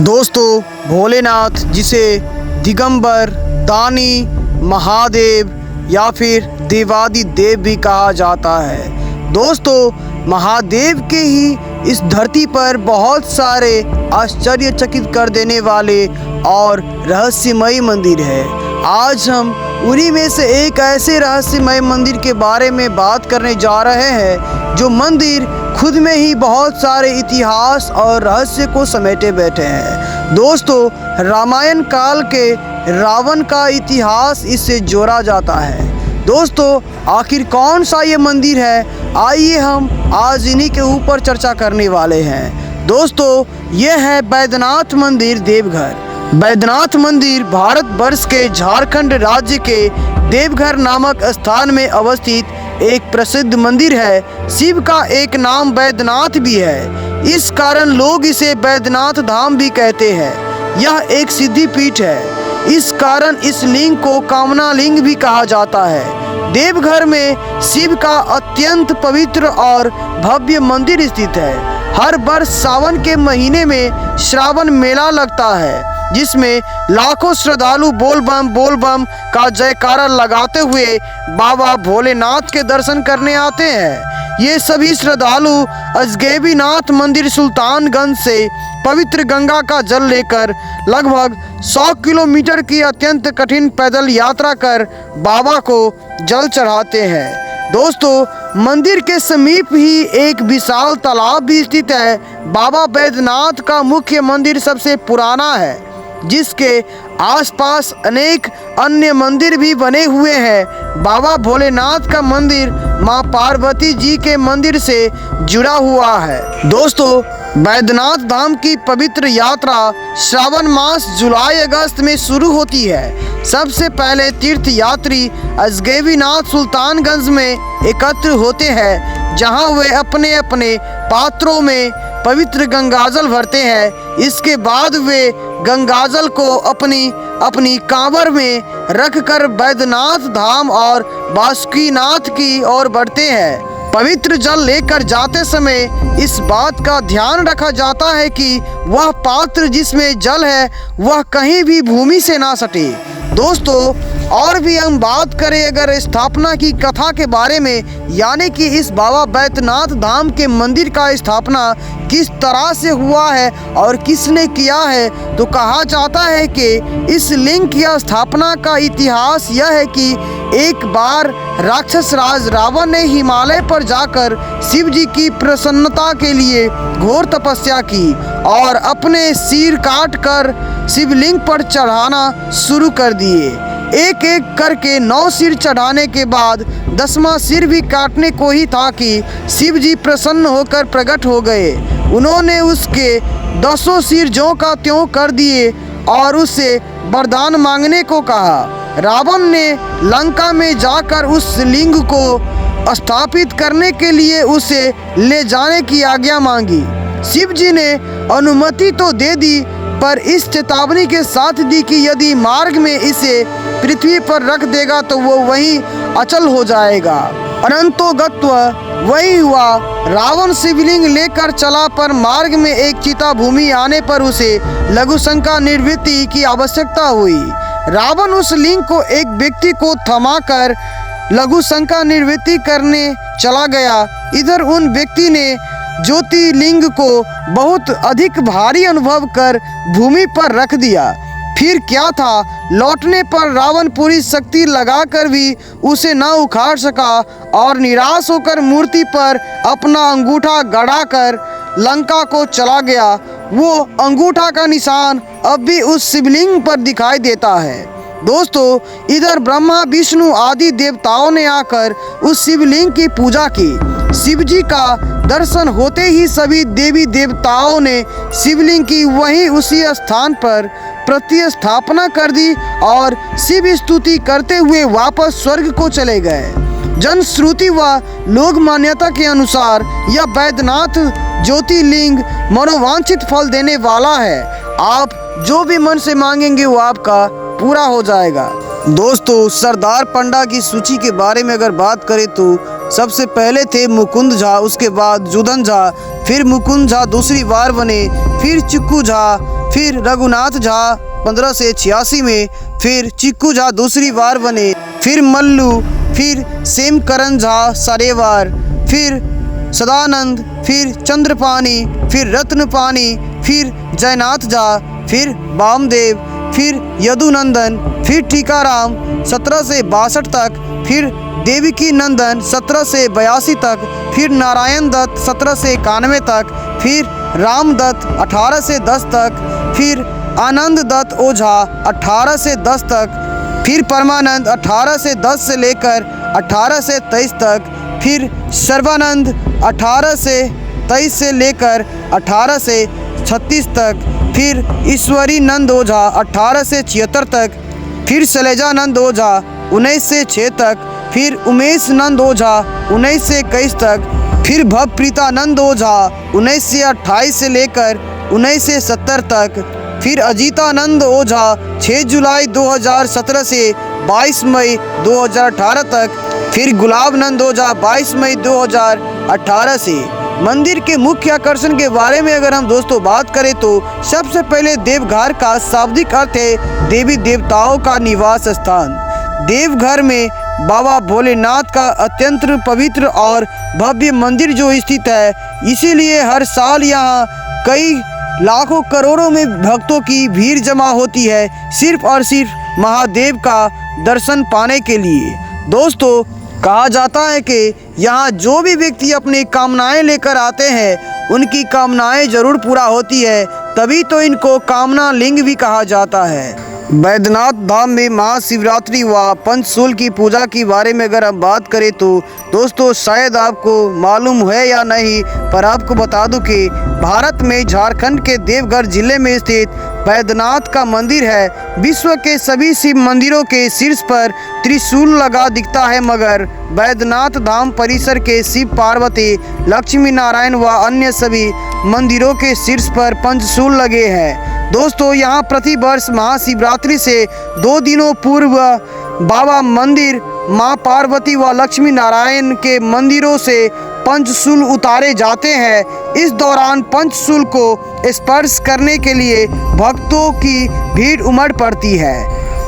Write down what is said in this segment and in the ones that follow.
दोस्तों, भोलेनाथ जिसे दिगंबर, दानी, महादेव या फिर देवादिदेव भी कहा जाता है। दोस्तों, महादेव के ही इस धरती पर बहुत सारे आश्चर्यचकित कर देने वाले और रहस्यमयी मंदिर है। आज हम उन्हीं में से एक ऐसे रहस्यमय मंदिर के बारे में बात करने जा रहे हैं जो मंदिर खुद में ही बहुत सारे इतिहास और रहस्य को समेटे बैठे हैं। दोस्तों, रामायण काल के रावण का इतिहास इससे जोड़ा जाता है। दोस्तों, आखिर कौन सा ये मंदिर है, आइए हम आज इन्हीं के ऊपर चर्चा करने वाले हैं। दोस्तों, यह है बैद्यनाथ मंदिर, देवघर। बैद्यनाथ मंदिर भारत वर्ष के झारखंड राज्य के देवघर नामक स्थान में अवस्थित एक प्रसिद्ध मंदिर है। शिव का एक नाम बैद्यनाथ भी है, इस कारण लोग इसे बैद्यनाथ धाम भी कहते हैं। यह एक सिद्धि पीठ है, इस कारण इस लिंग को कामना लिंग भी कहा जाता है। देवघर में शिव का अत्यंत पवित्र और भव्य मंदिर स्थित है। हर वर्ष सावन के महीने में श्रावण मेला लगता है, जिसमें लाखों श्रद्धालु बोल बम का जयकारा लगाते हुए बाबा भोलेनाथ के दर्शन करने आते हैं। ये सभी श्रद्धालु अजगैबीनाथ मंदिर सुल्तानगंज से पवित्र गंगा का जल लेकर लगभग 100 किलोमीटर की अत्यंत कठिन पैदल यात्रा कर बाबा को जल चढ़ाते हैं। दोस्तों, मंदिर के समीप ही एक विशाल तालाब भी स्थित है। बाबा बैद्यनाथ का मुख्य मंदिर सबसे पुराना है, जिसके आसपास अनेक अन्य मंदिर भी बने हुए हैं। बाबा भोलेनाथ का मंदिर मां पार्वती जी के मंदिर से जुड़ा हुआ है। दोस्तों, बैद्यनाथ धाम की पवित्र यात्रा श्रावण मास जुलाई अगस्त में शुरू होती है। सबसे पहले तीर्थ यात्री अजगैबीनाथ सुल्तानगंज में एकत्र होते हैं, जहां वे अपने अपने पात्रों में पवित्र गंगाजल भरते हैं। इसके बाद वे गंगाजल को अपनी कांवर में रखकर बैद्यनाथ धाम और बासुकीनाथ की ओर बढ़ते हैं। पवित्र जल लेकर जाते समय इस बात का ध्यान रखा जाता है कि वह पात्र जिसमें जल है वह कहीं भी भूमि से ना सटे। दोस्तों, और भी हम बात करें अगर स्थापना की कथा के बारे में, यानी कि इस बाबा बैद्यनाथ धाम के मंदिर का स्थापना किस तरह से हुआ है और किसने किया है, तो कहा जाता है कि इस लिंग की स्थापना का इतिहास यह है कि एक बार राक्षस राज रावण ने हिमालय पर जाकर शिव जी की प्रसन्नता के लिए घोर तपस्या की और अपने सिर काट कर शिवलिंग पर चढ़ाना शुरू कर दिए। एक एक करके 9 सिर चढ़ाने के बाद 10वां सिर भी काटने को ही था कि शिव जी प्रसन्न होकर प्रकट हो गए। उन्होंने उसके 10 सिर ज्यों का त्यों कर दिए और उससे वरदान मांगने को कहा। रावण ने लंका में जाकर उस लिंग को स्थापित करने के लिए उसे ले जाने की आज्ञा मांगी। शिव जी ने अनुमति तो दे दी, पर इस चेतावनी के साथ दी कि यदि मार्ग में इसे पृथ्वी पर रख देगा तो वो वहीं अचल हो जाएगा। अनंतो गत्वा वही हुआ। रावण शिवलिंग लेकर चला, पर मार्ग में एक चिता भूमि आने पर उसे लघु शंका निवृत्ति की आवश्यकता हुई। रावण उस लिंग को एक व्यक्ति को थमाकर लघु शंका निवृत्ति करने चला गया। इधर उन व्यक्ति ने ज्योतिर्लिंग को बहुत अधिक भारी अनुभव कर भूमि पर रख दिया। फिर क्या था, लौटने पर रावण पूरी शक्ति लगाकर भी उसे न उखाड़ सका और निराश होकर मूर्ति पर अपना अंगूठा गड़ाकर लंका को चला गया। वो अंगूठा का निशान अब भी उस शिवलिंग पर दिखाई देता है। दोस्तों, इधर ब्रह्मा विष्णु आदि देवताओं ने आकर उस शिवलिंग की पूजा की। शिव जी का दर्शन होते ही सभी देवी देवताओं ने शिवलिंग की वहीं उसी स्थान पर प्रतिस्थापना कर दी और शिव स्तुति करते हुए वापस स्वर्ग को चले गए। जनश्रुति व लोक मान्यता के अनुसार यह बैद्यनाथ ज्योतिर्लिंग मनोवांछित फल देने वाला है। आप जो भी मन से मांगेंगे वो आपका पूरा हो जाएगा। दोस्तों, सरदार पंडा की सूची के बारे में अगर बात करें तो सबसे पहले थे मुकुंद झा, उसके बाद जुदन झा, फिर मुकुंद झा दूसरी बार बने, फिर चिक्कू झा, फिर रघुनाथ झा 1586 में, फिर चिक्कू झा दूसरी बार बने, फिर मल्लू, फिर सेमकरण झा सारेवार, फिर सदानंद, फिर चंद्रपानी, फिर रत्नपानी, फिर जयनाथ झा, फिर वामदेव, फिर यदुनंदन, फिर टीकाराम 1762 तक, फिर देवकी नंदन 1782 तक, फिर नारायण दत्त 1791 तक, फिर रामदत्त 1810 तक, फिर आनंद दत्त ओझा 1810 तक, फिर परमानंद 1810 से लेकर 1823 तक, फिर सर्वानंद 1823 से लेकर 1836 तक, फिर ईश्वरी नंद ओझा 1876 तक, फिर शैलजानंद ओझा 1906 तक, फिर उमेश नंद ओझा 1921 तक, फिर भवप्रीतानंद ओझा 1928 से लेकर 1970 तक, फिर अजीतानंद ओझा 6 जुलाई 2017 से 22 मई 2018 तक, फिर गुलाबनंद ओझा 22 मई 2018 से। मंदिर के मुख्य आकर्षण के बारे में अगर हम दोस्तों बात करें तो सबसे पहले देवघर का शाब्दिक अर्थ है देवी देवताओं का निवास स्थान। देवघर में बाबा भोलेनाथ का अत्यंत पवित्र और भव्य मंदिर जो स्थित है, इसीलिए हर साल यहाँ कई लाखों करोड़ों में भक्तों की भीड़ जमा होती है सिर्फ और सिर्फ महादेव का दर्शन पाने के लिए। दोस्तों, कहा जाता है कि यहाँ जो भी व्यक्ति अपनी कामनाएं लेकर आते हैं उनकी कामनाएं जरूर पूरा होती है, तभी तो इनको कामना लिंग भी कहा जाता है। बैद्यनाथ धाम में महाशिवरात्रि व पंचशूल की पूजा के बारे में अगर हम बात करें तो दोस्तों शायद आपको मालूम है या नहीं, पर आपको बता दूं कि भारत में झारखंड के देवघर जिले में स्थित बैद्यनाथ का मंदिर है। विश्व के सभी शिव मंदिरों के शीर्ष पर त्रिशूल लगा दिखता है, मगर बैद्यनाथ धाम परिसर के शिव पार्वती, लक्ष्मी नारायण व अन्य सभी मंदिरों के शीर्ष पर पंचशूल लगे हैं। दोस्तों, यहाँ प्रति वर्ष महाशिवरात्रि से 2 दिनों पूर्व बाबा मंदिर माँ पार्वती व लक्ष्मी नारायण के मंदिरों से पंचशूल उतारे जाते हैं। इस दौरान पंचशूल को स्पर्श करने के लिए भक्तों की भीड़ उमड़ पड़ती है।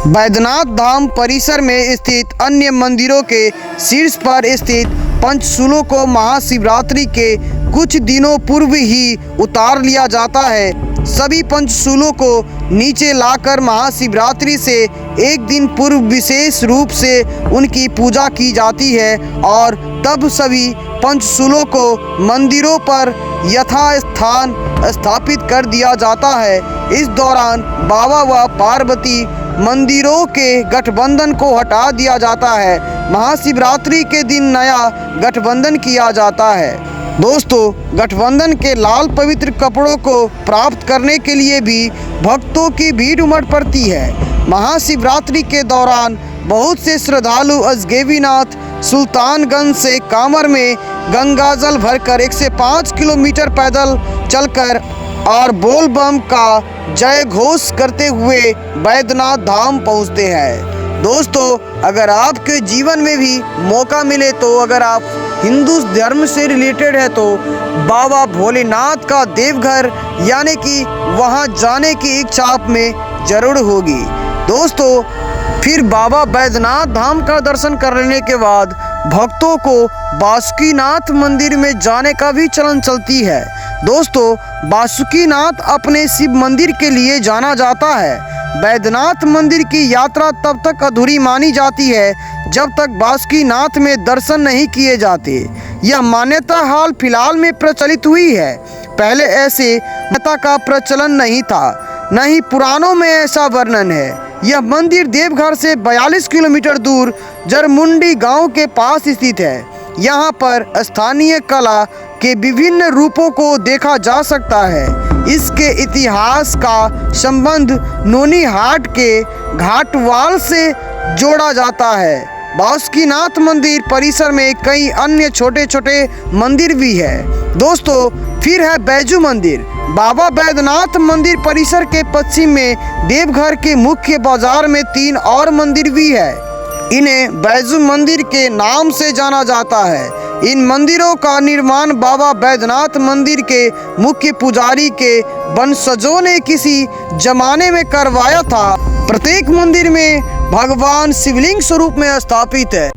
बैद्यनाथ धाम परिसर में स्थित अन्य मंदिरों के शीर्ष पर स्थित पंचशूलों को महाशिवरात्रि के कुछ दिनों पूर्व ही उतार लिया जाता है। सभी पंचशूलों को नीचे लाकर महाशिवरात्रि से एक दिन पूर्व विशेष रूप से उनकी पूजा की जाती है और तब सभी पंचशूलों को मंदिरों पर यथास्थान स्थापित कर दिया जाता है। इस दौरान बाबा व पार्वती मंदिरों के गठबंधन को हटा दिया जाता है। महाशिवरात्रि के दिन नया गठबंधन किया जाता है। दोस्तों, गठबंधन के लाल पवित्र कपड़ों को प्राप्त करने के लिए भी भक्तों की भीड़ उमड़ पड़ती है। महाशिवरात्रि के दौरान बहुत से श्रद्धालु अजगैबीनाथ सुल्तानगंज से कांवर में गंगाजल भरकर 105 किलोमीटर पैदल चलकर और बोल बम का जय घोष करते हुए बैद्यनाथ धाम पहुंचते हैं। दोस्तों, अगर आपके जीवन में भी मौका मिले तो अगर आप हिंदू धर्म से रिलेटेड है तो बाबा भोलेनाथ का देवघर यानी कि वहां जाने की इच्छा आप में जरूर होगी। दोस्तों, फिर बाबा बैद्यनाथ धाम का दर्शन करने के बाद भक्तों को बासुकीनाथ मंदिर में जाने का भी चलन चलती है। दोस्तों, बासुकीनाथ अपने शिव मंदिर के लिए जाना जाता है। बैद्यनाथ मंदिर की यात्रा तब तक अधूरी मानी जाती है जब तक बासुकीनाथ में दर्शन नहीं किए जाते। यह मान्यता हाल फिलहाल में प्रचलित हुई है। पहले ऐसे मान्यता का प्रचलन नहीं था, न ही पुराणों में ऐसा वर्णन है। यह मंदिर देवघर से 42 किलोमीटर दूर जरमुंडी गांव के पास स्थित है। यहाँ पर स्थानीय कला के विभिन्न रूपों को देखा जा सकता है। इसके इतिहास का संबंध नोनीहाट के घाटवाल से जोड़ा जाता है। बासुकीनाथ मंदिर परिसर में कई अन्य छोटे छोटे मंदिर भी है। दोस्तों, फिर है बैजू मंदिर। बाबा बैद्यनाथ मंदिर परिसर के पश्चिम में देवघर के मुख्य बाजार में 3 और मंदिर भी है। इन्हें बैजू मंदिर के नाम से जाना जाता है। इन मंदिरों का निर्माण बाबा बैद्यनाथ मंदिर के मुख्य पुजारी के वंशजों ने किसी जमाने में करवाया था। प्रत्येक मंदिर में भगवान शिवलिंग स्वरूप में स्थापित है।